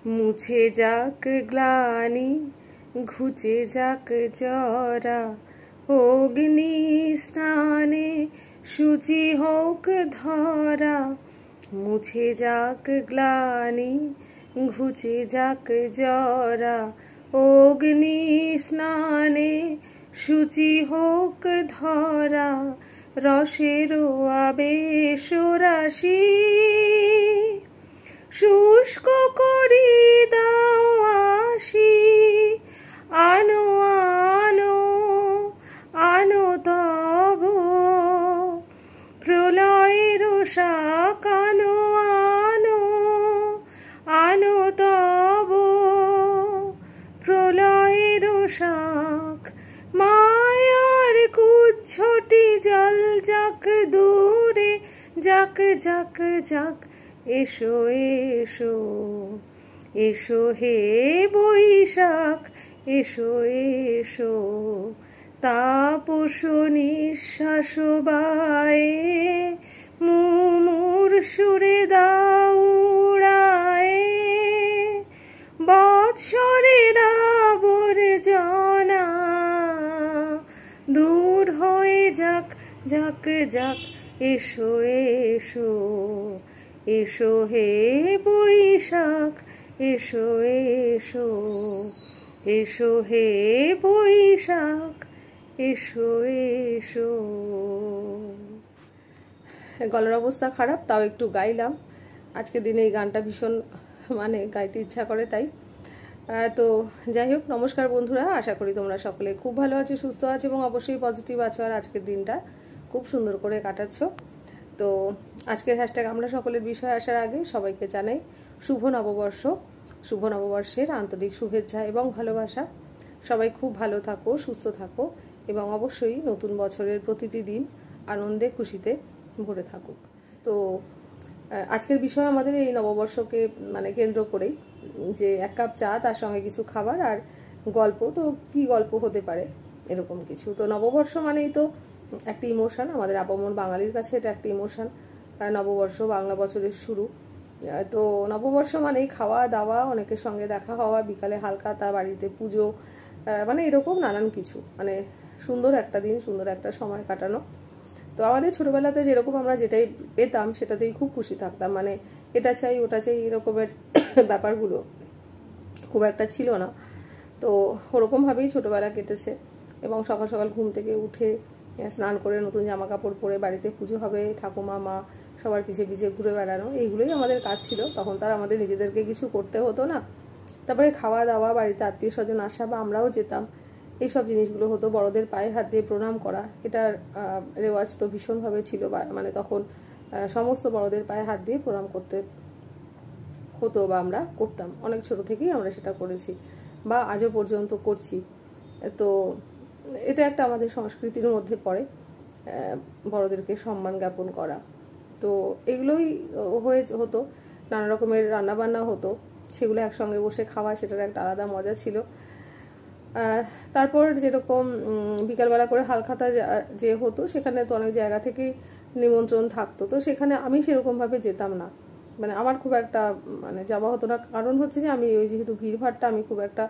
মুছে যাক গ্লানি ঘুচে যাক জরা অগ্নি স্নানে শুচি হোক ধরা মুছে যাক গ্লানি ঘুচে যাক জরা অগ্নি স্নানে শুচি হোক ধরা রসের আবেশ রাশি শুষ্ক করি দাও আসি আনো আনো আনো তব প্রলয়ের শাক আনো আনো আনো তব প্রলয়ের শাক মায়ার কুচ্ছটি জল যাক দূরে যাক যাক যাক এসো এসো এসো হে বৈশাখ এসো এসো তাপস নিঃশ্বাস বায়ে মুমুর সুরে দাউড়ায় বৎসরের আবর্জনা দূর হয়ে যাক যাক যাক এসো এসো এসো হে বৈশাখ এসো এসো এসো হে বৈশাখ এসো এসো। গলার অবস্থা খারাপ, তাও একটু গাইলাম। আজকে দিনে এই গানটা ভীষণ গাইতে ইচ্ছা করে, তাই। তো যাই হোক, নমস্কার বন্ধুরা, আশা করি তোমরা সকলে খুব ভালো আছো, সুস্থ আছো এবং অবশ্যই পজিটিভ আছো আর আজকের দিনটা খুব সুন্দর করে কাটাচ্ছ। তো আজকের হ্যাশট্যাগ আমরা সকলের বিষয়ে আসার আগে সবাইকে জানাই শুভ নববর্ষ, শুভ নববর্ষের আন্তরিক শুভেচ্ছা এবং ভালোবাসা। সবাই খুব ভালো থাকো, সুস্থ থাকো এবং অবশ্যই নতুন বছরের প্রতিটি দিন আনন্দে খুশিতে ভরে থাকুক। তো আজকের বিষয় আমাদের এই নববর্ষকে কেন্দ্র করেই, যে এক কাপ চা, তার সঙ্গে কিছু খাবার আর গল্প। তো কি গল্প হতে পারে, এরকম কিছু। তো নববর্ষ মানেই তো একটি ইমোশন, আমাদের আপামর বাঙালির কাছে এটা একটি ইমোশন। নববর্ষ বাংলা বছরের শুরু। তো নববর্ষ মানেই খাওয়া দাওয়া, অনেকের সঙ্গে দেখা হওয়া, বিকালে হালখাতা, বাড়িতে পুজো, এরকম নানান কিছু, সুন্দর একটা দিন, সুন্দর একটা সময় কাটানো। তো আমাদের ছোটবেলাতে যেরকম আমরা যেটাই পেতাম সেটাতেই খুব খুশি থাকতাম, এটা চাই ওটা চাই এরকমের ব্যাপারগুলো খুব একটা ছিল না। তো ওরকমভাবেই ছোটবেলা কেটেছে এবং সকাল সকাল ঘুম থেকে উঠে স্নান করে নতুন জামা কাপড় পরে বাড়িতে পুজো হবে, ঠাকুমা মা সবার পিছিয়ে পিছিয়ে ঘুরে বেড়ানো, এইগুলোই আমাদের কাজ ছিল। তখন তার আমাদের নিজেদেরকে কিছু করতে হতো না। তারপরে খাওয়া দাওয়া, বাড়িতে আত্মীয় স্বজন আসা বা আমরাও যেতাম, এইসব জিনিসগুলো হতো। বড়দের পায়ে হাত দিয়ে প্রণাম করা, এটার রেওয়াজ তো ভীষণভাবে ছিল। তখন সমস্ত বড়দের পায়ে হাত দিয়ে প্রণাম করতে হতো বা আমরা করতাম। অনেক ছোট থেকেই আমরা সেটা করেছি বা আজও পর্যন্ত করছি। তো এটা একটা আমাদের সংস্কৃতির মধ্যে পড়ে, বড়দেরকে সম্মান জ্ঞাপন করা। তো এগুলোই হতো। নানা রকমের রান্নাবান্না হতো, সেগুলো একসঙ্গে বসে খাওয়া, সেটার একটা আলাদা মজা ছিল। তারপর যেরকম বিকালবেলা করে হালখাতা যে হতো, সেখানে তো অনেক জায়গা থেকেই নিমন্ত্রণ থাকতো। তো সেখানে আমি সেরকমভাবে যেতাম না, আমার খুব একটা যাওয়া হতো না। কারণ হচ্ছে যে আমি ওই যেহেতু ভিড়ভাড়টা আমি খুব একটা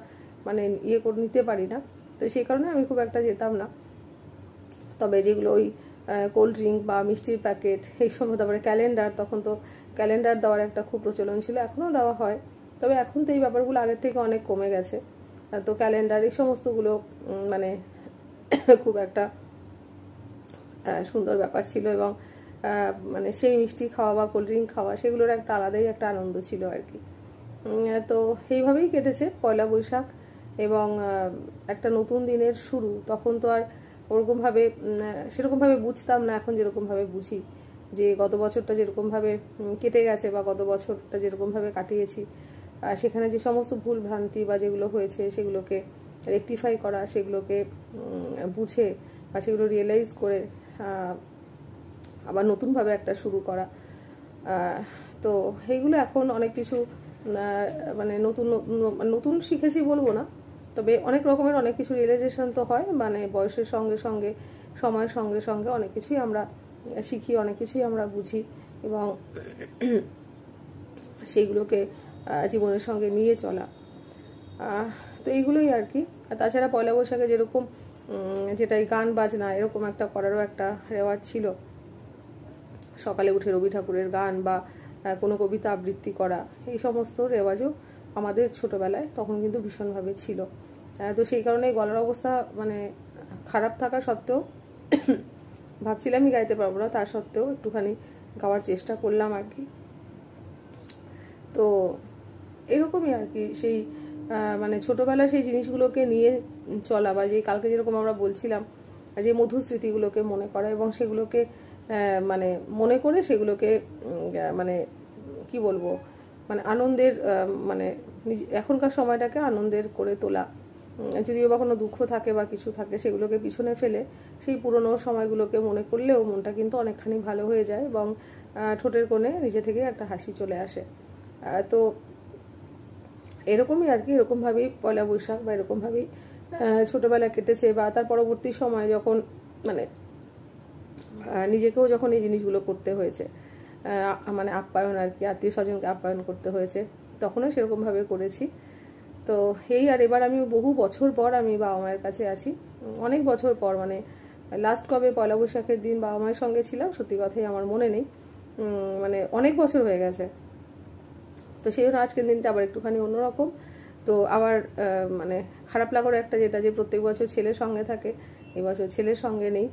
ইয়ে করে নিতে পারি না, তো সেই কারণে আমি খুব একটা যেতাম না। তবে যেগুলো ওই কোল্ড ড্রিঙ্ক বা মিষ্টির প্যাকেট এই সময়, তারপরে ক্যালেন্ডার, তখন তো ক্যালেন্ডার দেওয়ার একটা খুব প্রচলন ছিল, এখনও দেওয়া হয়, তবে এখন তো এই ব্যাপারগুলো আগের থেকে অনেক কমে গেছে। তো ক্যালেন্ডার এই সমস্তগুলো খুব একটা সুন্দর ব্যাপার ছিল এবং সেই মিষ্টি খাওয়া বা কোল্ড ড্রিঙ্ক খাওয়া, সেগুলোর একটা আলাদাই একটা আনন্দ ছিল আর কি। তো এইভাবেই কেটেছে পয়লা বৈশাখ এবং একটা নতুন দিনের শুরু। তখন তো আর ওরকমভাবে সেরকমভাবে বুঝতাম না এখন যেরকমভাবে বুঝি, যে গত বছরটা যেরকমভাবে কেটে গেছে বা গত বছরটা যেরকমভাবে কাটিয়েছি, সেখানে যে সমস্ত ভুল ভ্রান্তি বা যেগুলো হয়েছে সেগুলোকে রেকটিফাই করা, সেগুলোকে বুঝে বা সেগুলো রিয়েলাইজ করে আবার নতুনভাবে একটা শুরু করা। তো এইগুলো এখন অনেক কিছু নতুন নতুন শিখেছি বলবো না, তবে অনেক রকমের অনেক কিছু রিয়েলাইজেশন তো হয়, বয়সের সঙ্গে সঙ্গে, সময়ের সঙ্গে সঙ্গে অনেক কিছুই আমরা শিখি, অনেক কিছুই আমরা বুঝি এবং সেইগুলোকে জীবনের সঙ্গে নিয়ে চলা। তো এইগুলোই আর কি। আর তাছাড়া পয়লা বৈশাখে যেরকম যেটাই গান বাজনা এরকম একটা করারও একটা রেওয়াজ ছিল, সকালে উঠে রবি ঠাকুরের গান বা কোনো কবিতা আবৃত্তি করা, এই সমস্ত রেওয়াজও আমাদের ছোটোবেলায় তখন কিন্তু ভীষণভাবে ছিল। তো সেই কারণে গলার অবস্থা মানে খারাপ থাকা সত্ত্বেও ভাবছিলামই গাইতে পারবো না, তার সত্ত্বেও একটুখানি গাওয়ার চেষ্টা করলাম আর কি। তো এরকমই আর কি, সেই মানে ছোটোবেলায় সেই জিনিসগুলোকে নিয়ে চলা, বা যে কালকে যেরকম আমরা বলছিলাম যে মধুর স্মৃতিগুলোকে মনে করা এবং সেগুলোকে মানে মনে করে সেগুলোকে মানে কি বলবো, মানে আনন্দের মানে এখনকার সময়টাকে আনন্দের করে তোলা। যদিও বা কোনো দুঃখ থাকে বা কিছু থাকে, সেগুলোকে পিছনে ফেলে সেই পুরনো সময়গুলোকে মনে করলেও মনটা কিন্তু অনেকখানি ভালো হয়ে যায় এবং ঠোঁটের কোণে নিজে থেকে একটা হাসি চলে আসে। তো এরকমই আর কি, এরকমভাবেই পয়লা বৈশাখ বা এরকমভাবেই ছোটোবেলা কেটেছে। বা তার পরবর্তী সময় যখন মানে নিজেকেও যখন এই জিনিসগুলো করতে হয়েছে, মানে আপ্যায়ন আর কি, আত্মীয় স্বজনকে আপ্যায়ন করতে হয়েছে, তখনও সেরকমভাবে করেছি। তো এই আর এবার আমি বহু বছর পর আমি বাবা মায়ের কাছে আছি, অনেক বছর পর, মানে লাস্ট কবে পয়লা বৈশাখের দিন বাবা মায়ের সঙ্গে ছিলাম সত্যি কথাই আমার মনে নেই, মানে অনেক বছর হয়ে গেছে। তো সেই জন্য আজকের দিনটা আবার একটুখানি অন্যরকম। তো আবার মানে খারাপ লাগার একটা যেটা, যে প্রত্যেক বছর ছেলের সঙ্গে থাকে, এবছর ছেলের সঙ্গে নেই।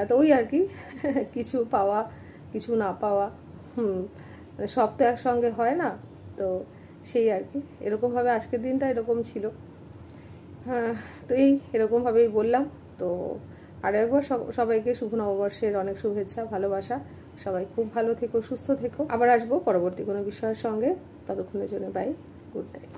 তো ওই আর কি, কিছু পাওয়া কিছু না পাওয়া, মানে সব তো একসঙ্গে হয় না। তো সেই আর কি, এরকমভাবে আজকের দিনটা এরকম ছিল। তো এই এরকমভাবেই বললাম। তো আরও একবার সবাইকে শুভ নববর্ষের অনেক শুভেচ্ছা, ভালোবাসা। সবাই খুব ভালো থেকো, সুস্থ থেকো। আবার আসবো পরবর্তী কোনো বিষয়ের সঙ্গে, ততক্ষণের জন্য বাই, গুড নাইট।